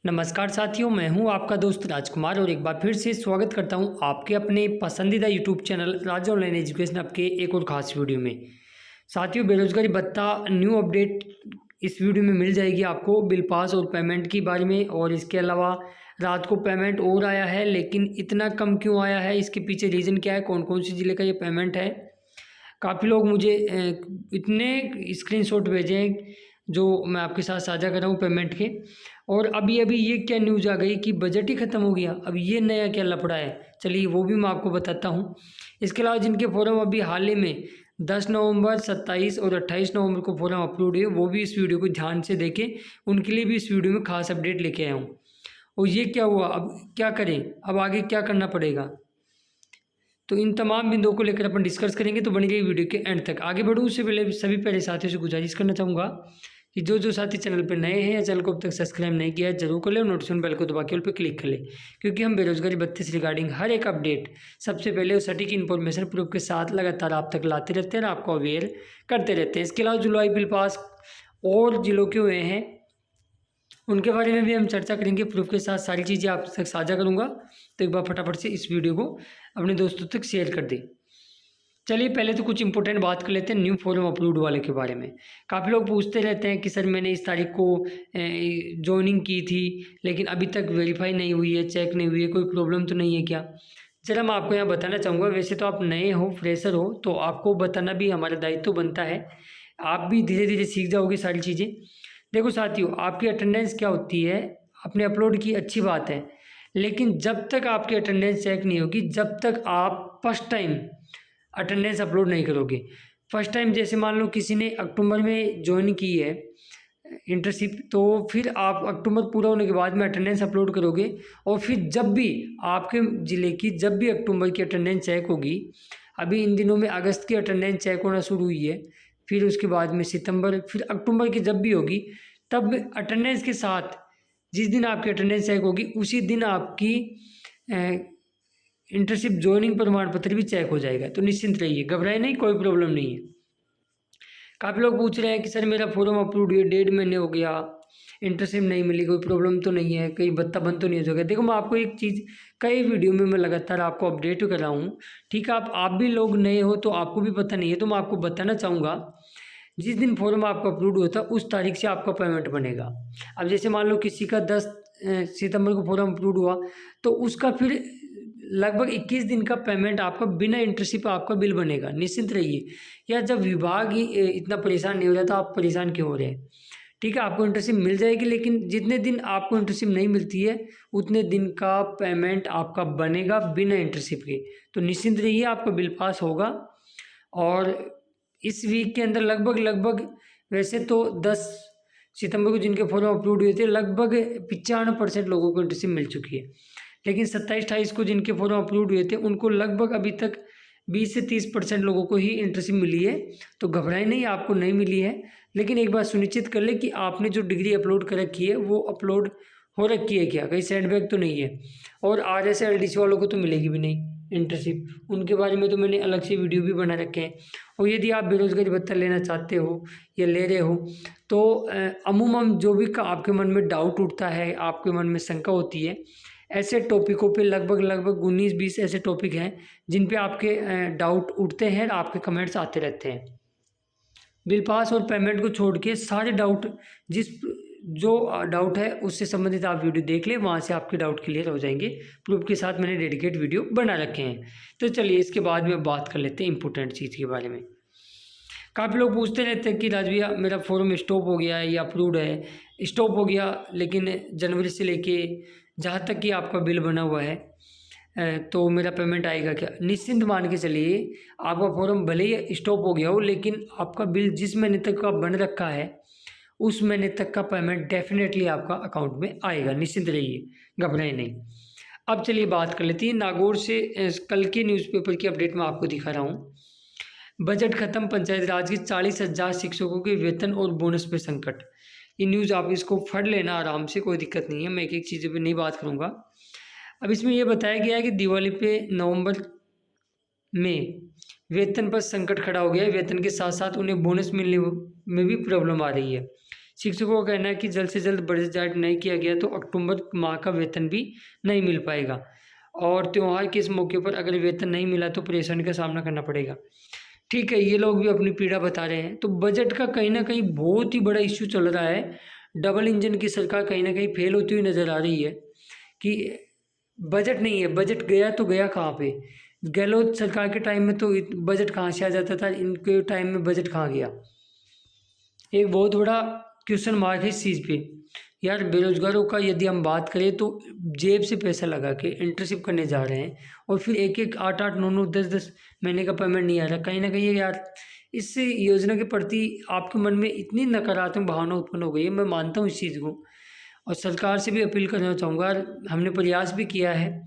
नमस्कार साथियों, मैं हूं आपका दोस्त राजकुमार और एक बार फिर से स्वागत करता हूं आपके अपने पसंदीदा यूट्यूब चैनल राज ऑनलाइन एजुकेशन आपके एक और ख़ास वीडियो में। साथियों, बेरोजगारी भत्ता न्यू अपडेट इस वीडियो में मिल जाएगी आपको बिल पास और पेमेंट के बारे में। और इसके अलावा रात को पेमेंट और आया है, लेकिन इतना कम क्यों आया है, इसके पीछे रीज़न क्या है, कौन कौन सी ज़िले का ये पेमेंट है। काफ़ी लोग मुझे इतने स्क्रीनशॉट भेजे हैं जो मैं आपके साथ साझा कर रहा हूँ पेमेंट के। और अभी अभी ये क्या न्यूज़ आ गई कि बजट ही ख़त्म हो गया। अब ये नया क्या लफड़ा है, चलिए वो भी मैं आपको बताता हूँ। इसके अलावा जिनके फॉर्म अभी हाल ही में 10 नवंबर, 27 और 28 नवंबर को फॉर्म अपलोड हुए, वो भी इस वीडियो को ध्यान से देखें। उनके लिए भी इस वीडियो में खास अपडेट लेके आया हूँ। और ये क्या हुआ, अब क्या करें, अब आगे क्या करना पड़ेगा, तो इन तमाम बिंदुओं को लेकर अपन डिस्कस करेंगे। तो बनी रही वीडियो के एंड तक। आगे बढ़ूँ उससे पहले सभी पहले साथियों से गुजारिश करना चाहूँगा कि जो साथी चैनल पर नए हैं या चैनल को अब तक सब्सक्राइब नहीं किया है जरूर कर ले और नोटिफिकेशन बेल को दबा के ऑल पे क्लिक कर ले, क्योंकि हम बेरोजगारी भत्ते से रिगार्डिंग हर एक अपडेट सबसे पहले और सटीक इन्फॉर्मेशन प्रूफ के साथ लगातार आप तक लाते रहते हैं और आपको अवेयर करते रहते हैं। इसके अलावा जुलाई बिल पास और जिलों के हुए हैं, उनके बारे में भी हम चर्चा करेंगे, प्रूफ के साथ सारी चीज़ें आप तक साझा करूंगा। तो एक बार फटाफट से इस वीडियो को अपने दोस्तों तक शेयर कर दें। चलिए पहले तो कुछ इंपॉर्टेंट बात कर लेते हैं न्यू फॉर्म अपलोड वाले के बारे में। काफ़ी लोग पूछते रहते हैं कि सर मैंने इस तारीख को ज्वाइनिंग की थी लेकिन अभी तक वेरीफाई नहीं हुई है, चेक नहीं हुई है, कोई प्रॉब्लम तो नहीं है क्या। जरा मैं आपको यहाँ बताना चाहूँगा, वैसे तो आप नए हो, फ्रेशर हो, तो आपको बताना भी हमारा दायित्व बनता है। आप भी धीरे धीरे सीख जाओगे सारी चीज़ें। देखो साथियों, आपकी अटेंडेंस क्या होती है, आपने अपलोड की अच्छी बात है, लेकिन जब तक आपकी अटेंडेंस चेक नहीं होगी, जब तक आप फर्स्ट टाइम अटेंडेंस अपलोड नहीं करोगे। फर्स्ट टाइम जैसे मान लो किसी ने अक्टूबर में ज्वाइन की है इंटर्नशिप, तो फिर आप अक्टूबर पूरा होने के बाद में अटेंडेंस अपलोड करोगे। और फिर जब भी आपके ज़िले की जब भी अक्टूबर की अटेंडेंस चेक होगी, अभी इन दिनों में अगस्त की अटेंडेंस चेक होना शुरू हुई है, फिर उसके बाद में सितंबर, फिर अक्टूबर की जब भी होगी, तब अटेंडेंस के साथ जिस दिन आपकी अटेंडेंस चेक होगी उसी दिन आपकी इंटर्नशिप ज्वाइनिंग प्रमाण पत्र भी चेक हो जाएगा। तो निश्चिंत रहिए, घबराए नहीं, कोई प्रॉब्लम नहीं है। काफ़ी लोग पूछ रहे हैं कि सर मेरा फॉर्म अपलोड हुए 1.5 महीने हो गया, इंटर्नशिप नहीं मिली, कोई प्रॉब्लम तो नहीं है, कहीं भत्ता बंद तो नहीं हो जाएगा। देखो मैं आपको एक चीज़ कई वीडियो में मैं लगातार आपको अपडेट कर रहा हूँ, ठीक है। आप भी लोग नए हो तो आपको भी पता नहीं है, तो मैं आपको बताना चाहूँगा जिस दिन फॉर्म आपका अपलोड होता है उस तारीख से आपका पेमेंट बनेगा। अब जैसे मान लो किसी का 10 सितंबर को फॉर्म अपलोड हुआ, तो उसका फिर लगभग 21 दिन का पेमेंट आपका बिना इंटर्नशिप आपका बिल बनेगा। निश्चिंत रहिए, या जब विभाग ही इतना परेशान नहीं हो रहा था, आप परेशान क्यों हो रहे हैं, ठीक है। आपको इंटर्नशिप मिल जाएगी, लेकिन जितने दिन आपको इंटर्नशिप नहीं मिलती है उतने दिन का पेमेंट आपका बनेगा बिना इंटर्नशिप के। तो निश्चिंत रहिए, आपका बिल पास होगा। और इस वीक के अंदर लगभग वैसे तो 10 सितंबर को जिनके फॉर्म अपलोड हुए थे, लगभग 95% लोगों को इंटर्नशिप मिल चुकी है। लेकिन 27-28 को जिनके फॉर्म अपलोड हुए थे उनको लगभग अभी तक 20 से 30% लोगों को ही इंटर्नशिप मिली है। तो घबराएं नहीं, आपको नहीं मिली है, लेकिन एक बात सुनिश्चित कर ले कि आपने जो डिग्री अपलोड कर रखी है वो अपलोड हो रखी है क्या, कहीं सेटबैक तो नहीं है। और RS LDC वालों को तो मिलेगी भी नहीं इंटर्नशिप, उनके बारे में तो मैंने अलग से वीडियो भी बना रखे हैं। और यदि आप बेरोजगारी भत्ता लेना चाहते हो या ले रहे हो, तो अमूमन जो भी आपके मन में डाउट उठता है, आपके मन में शंका होती है, ऐसे टॉपिकों पे लगभग 19-20 ऐसे टॉपिक हैं जिन पे आपके डाउट उठते हैं, आपके कमेंट्स आते रहते हैं। बिल पास और पेमेंट को छोड़ के सारे डाउट, जो डाउट है उससे संबंधित आप वीडियो देख लें, वहाँ से आपके डाउट क्लियर हो जाएंगे। प्रूफ के साथ मैंने डेडिकेट वीडियो बना रखे हैं। तो चलिए इसके बाद में बात कर लेते हैं इंपॉर्टेंट चीज़ के बारे में। काफ़ी लोग पूछते रहते हैं कि राज भैया मेरा फॉर्म स्टॉप हो गया है या अप्रूव्ड है, स्टॉप हो गया लेकिन जनवरी से लेके जहाँ तक कि आपका बिल बना हुआ है, तो मेरा पेमेंट आएगा क्या। निश्चिंत मान के चलिए, आपका फॉर्म भले ही स्टॉप हो गया हो, लेकिन आपका बिल जिस महीने तक का बन रखा है उस महीने तक का पेमेंट डेफिनेटली आपका अकाउंट में आएगा। निश्चिंत रहिए, घबराए नहीं। अब चलिए बात कर लेते हैं नागौर से कल के न्यूज़पेपर की अपडेट मैं आपको दिखा रहा हूँ। बजट खत्म, पंचायत राज की 40,000 शिक्षकों के वेतन और बोनस पे संकट। ये न्यूज़ आप इसको पढ़ लेना आराम से, कोई दिक्कत नहीं है, मैं एक एक चीज़ों पे नहीं बात करूँगा। अब इसमें यह बताया गया है कि दिवाली पे नवंबर में वेतन पर संकट खड़ा हो गया है। वेतन के साथ साथ उन्हें बोनस मिलने में भी प्रॉब्लम आ रही है। शिक्षकों का कहना है कि जल्द से जल्द बजट जारी नहीं किया गया तो अक्टूबर माह का वेतन भी नहीं मिल पाएगा, और त्यौहार के इस मौके पर अगर वेतन नहीं मिला तो परेशानी का सामना करना पड़ेगा। ठीक है, ये लोग भी अपनी पीड़ा बता रहे हैं। तो बजट का कहीं ना कहीं बहुत ही बड़ा इश्यू चल रहा है। डबल इंजन की सरकार कहीं ना कहीं फेल होती हुई नज़र आ रही है कि बजट नहीं है। बजट गया तो गया कहाँ पे? गहलोत सरकार के टाइम में तो बजट कहाँ से आ जाता था, इनके टाइम में बजट कहाँ गया? एक बहुत बड़ा क्वेश्चन मार्क है इस चीज़ पे। यार बेरोजगारों का यदि हम बात करें तो जेब से पैसा लगा के इंटर्नशिप करने जा रहे हैं और फिर एक एक 8-8, 9-9, 10-10 महीने का पेमेंट नहीं आ रहा। कहीं ना कहीं यार इस योजना के प्रति आपके मन में इतनी नकारात्मक भावना उत्पन्न हो गई है। मैं मानता हूँ इस चीज़ को, और सरकार से भी अपील करना चाहूँगा। हमने प्रयास भी किया है,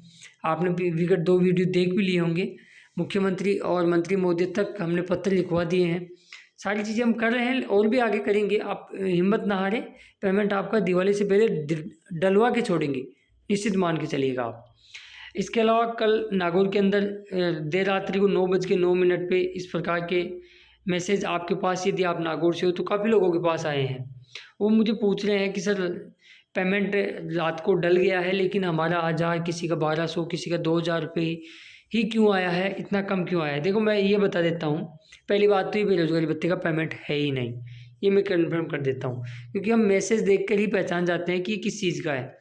आपने विगत 2 वीडियो देख भी लिए होंगे। मुख्यमंत्री और मंत्री महोदय तक हमने पत्र लिखवा दिए हैं। सारी चीज़ें हम कर रहे हैं और भी आगे करेंगे। आप हिम्मत ना हारें, पेमेंट आपका दिवाली से पहले डलवा के छोड़ेंगे, निश्चित मान के चलिएगा आप। इसके अलावा कल नागौर के अंदर देर रात्रि को 9:09 पे इस प्रकार के मैसेज आपके पास, यदि आप नागौर से हो तो काफ़ी लोगों के पास आए हैं। वो मुझे पूछ रहे हैं कि सर पेमेंट रात को डल गया है लेकिन हमारा आज किसी का 1200, किसी का 2000 रुपये ही क्यों आया है, इतना कम क्यों आया है? देखो मैं ये बता देता हूँ। पहली बात तो ये बेरोजगारी भत्ते का पेमेंट है ही नहीं, ये मैं कन्फर्म कर देता हूँ, क्योंकि हम मैसेज देख कर ही पहचान जाते हैं कि ये किस चीज़ का है।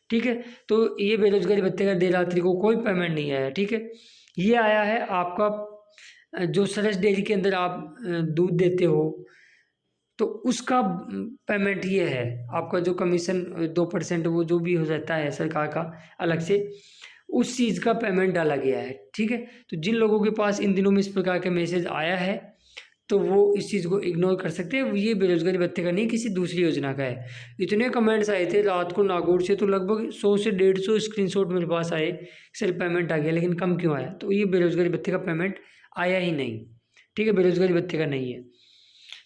ठीक है, तो ये बेरोजगारी भत्ते का देर रात्रि को कोई पेमेंट नहीं आया। ठीक है, ये आया है आपका जो सरस डेयरी के अंदर आप दूध देते हो तो उसका पेमेंट ये है। आपका जो कमीशन 2% वो जो भी हो जाता है सरकार का अलग से, उस चीज़ का पेमेंट डाला गया है। ठीक है, तो जिन लोगों के पास इन दिनों में इस प्रकार का मैसेज आया है तो वो इस चीज़ को इग्नोर कर सकते हैं। ये बेरोजगारी भत्ते का नहीं, किसी दूसरी योजना का है। इतने कमेंट्स आए थे रात को नागौर से, तो लगभग 100 से 150 स्क्रीनशॉट मेरे पास आए, सर पेमेंट आ गया लेकिन कम क्यों आया? तो ये बेरोजगारी भत्ते का पेमेंट आया ही नहीं। ठीक है, बेरोजगारी भत्ते का नहीं है।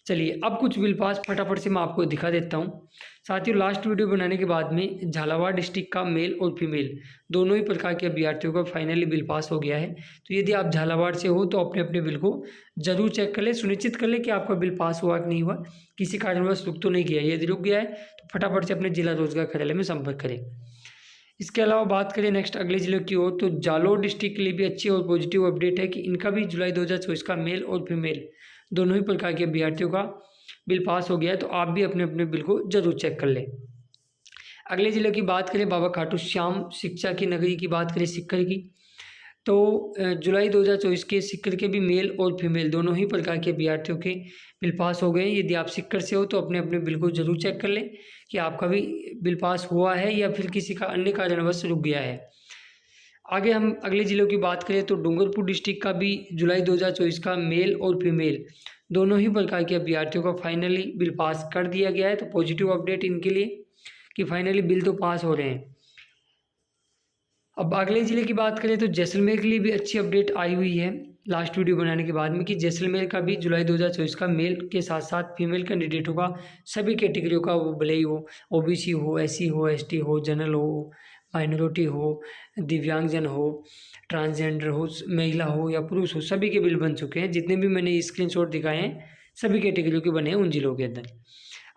चलिए अब कुछ बिल पास फटाफट से मैं आपको दिखा देता हूँ। साथियों, लास्ट वीडियो बनाने के बाद में झालावाड़ डिस्ट्रिक्ट का मेल और फीमेल दोनों ही प्रकार के अभ्यर्थियों का फाइनली बिल पास हो गया है। तो यदि आप झालावाड़ से हो तो अपने अपने बिल को जरूर चेक कर ले, सुनिश्चित कर ले कि आपका बिल पास हुआ कि नहीं हुआ, किसी कारणवश रुक तो नहीं गया। यदि रुक गया है तो फटाफट से अपने जिला रोजगार कार्यालय में संपर्क करें। इसके अलावा बात करें नेक्स्ट अगले जिले की ओर, तो जालोर डिस्ट्रिक्ट के लिए भी अच्छी और पॉजिटिव अपडेट है कि इनका भी जुलाई 2024 का मेल और फीमेल दोनों ही प्रकार के अभ्यर्थियों का बिल पास हो गया है। तो आप भी अपने अपने बिल को जरूर चेक कर लें। अगले जिले की बात करें, बाबा खाटू श्याम शिक्षा की नगरी की बात करें सिक्कर की, तो जुलाई 2024 के सिक्कर के भी मेल और फीमेल दोनों ही प्रकार के अभ्यर्थियों के बिल पास हो गए हैं। यदि आप सिक्कर से हो तो अपने अपने बिल को जरूर चेक कर लें कि आपका भी बिल पास हुआ है या फिर किसी का अन्य कारणवश रुक गया है। आगे हम अगले जिलों की बात करें तो डूंगरपुर डिस्ट्रिक्ट का भी जुलाई 2024 का मेल और फीमेल दोनों ही प्रकार के अभ्यर्थियों का फाइनली बिल पास कर दिया गया है। तो पॉजिटिव अपडेट इनके लिए कि फाइनली बिल तो पास हो रहे हैं। अब अगले ज़िले की बात करें तो जैसलमेर के लिए भी अच्छी अपडेट आई हुई है लास्ट वीडियो बनाने के बाद में कि जैसलमेर का भी जुलाई 2024 का मेल के साथ साथ फीमेल कैंडिडेटों का सभी कैटेगरियों का, वो भले ही हो ओबीसी हो, एससी हो, एसटी हो, जनरल हो, माइनॉरिटी हो, दिव्यांगजन हो, ट्रांसजेंडर हो, महिला हो या पुरुष हो, सभी के बिल बन चुके हैं। जितने भी मैंने स्क्रीनशॉट दिखाए हैं सभी कैटेगरियों के बने हैं उन जिलों के अंदर।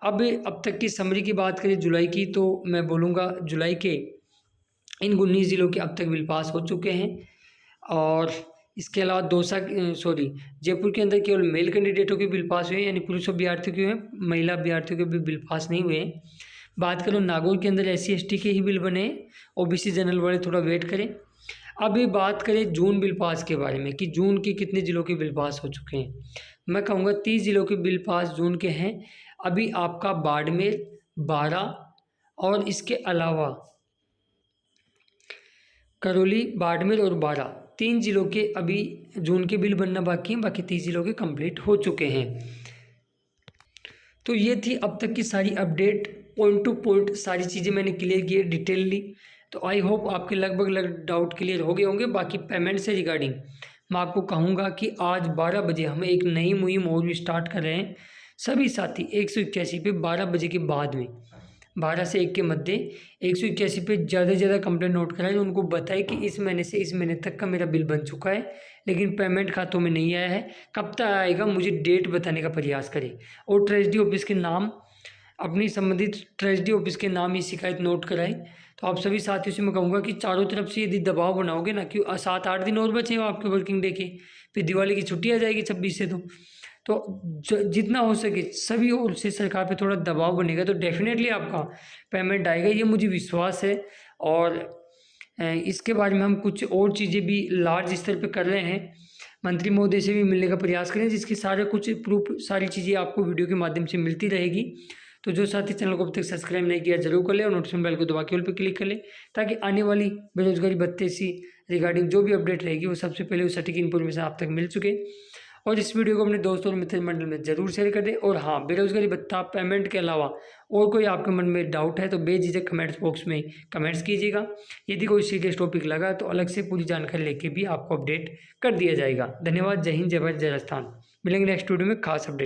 अब तक की समरी की बात करें जुलाई की, तो मैं बोलूँगा जुलाई के इन 19 ज़िलों के अब तक बिल पास हो चुके हैं। और इसके अलावा जयपुर के अंदर केवल मेल कैंडिडेटों के बिल पास हुए हैं, यानी पुरुष अभ्यर्थियों के हुए, महिला अभ्यर्थियों के भी बिल पास नहीं हुए हैं। बात करूँ नागौर के अंदर SC ST के ही बिल बने हैं, OBC जनरल वाले थोड़ा वेट करें। अब ये बात करें जून बिल पास के बारे में कि जून के कितने ज़िलों के बिल पास हो चुके हैं। मैं कहूँगा 30 ज़िलों के बिल पास जून के हैं। अभी आपका बाड़मेर 12 और इसके अलावा करौली, बाड़मेर और 3 ज़िलों के अभी जून के बिल बनना बाकी हैं, बाकी 30 ज़िलों के कंप्लीट हो चुके हैं। तो ये थी अब तक की सारी अपडेट, पॉइंट टू पॉइंट सारी चीज़ें मैंने क्लियर की है डिटेलली। तो आई होप आपके लगभग डाउट क्लियर हो गए होंगे। बाकी पेमेंट से रिगार्डिंग मैं आपको कहूँगा कि आज 12 बजे हम एक नई मुहिम और भी स्टार्ट कर रहे हैं। सभी साथी 181 पे 12 बजे के बाद में 12 से 1 के मध्य 181 पे ज़्यादा से ज़्यादा कंप्लेंट नोट कराएं। उनको बताएं कि इस महीने से इस महीने तक का मेरा बिल बन चुका है लेकिन पेमेंट खातों में नहीं आया है, कब तक आएगा मुझे डेट बताने का प्रयास करें। और ट्रेजरी ऑफिस के नाम अपनी संबंधित ट्रेजरी ऑफिस के नाम ही शिकायत नोट कराएं। तो आप सभी साथियों से मैं कहूँगा कि चारों तरफ से यदि दबाव बनाओगे ना कि 7-8 दिन और बचे हो आपके वर्किंग डे के, फिर दिवाली की छुट्टी आ जाएगी 26 से, तो जितना हो सके सभी ओर से सरकार पे थोड़ा दबाव बनेगा तो डेफिनेटली आपका पेमेंट आएगा, ये मुझे विश्वास है। और इसके बारे में हम कुछ और चीज़ें भी लार्ज स्तर पे कर रहे हैं, मंत्री महोदय से भी मिलने का प्रयास करें, जिसके सारे कुछ प्रूफ सारी चीज़ें आपको वीडियो के माध्यम से मिलती रहेगी। तो जो साथी चैनल को अब तक सब्सक्राइब नहीं किया जरूर कर ले और नोटिफिकेशन बेल को दबा के ऑल पे क्लिक कर ले, ताकि आने वाली बेरोजगारी भत्ते से रिगार्डिंग जो भी अपडेट रहेगी वो सबसे पहले वो सटीक इन्फॉर्मेशन आप तक मिल चुके। और इस वीडियो को अपने दोस्तों और मित्र मंडल में जरूर शेयर कर दें। और हाँ, बेरोजगारी भत्ता पेमेंट के अलावा और कोई आपके मन में डाउट है तो बेझिझक कमेंट्स बॉक्स में कमेंट्स कीजिएगा। यदि कोई सीरियस टॉपिक लगा तो अलग से पूरी जानकारी लेके भी आपको अपडेट कर दिया जाएगा। धन्यवाद। जय हिंद, जय भारत, जय राजस्थान। मिलेंगे नेक्स्ट वीडियो में खास अपडेट।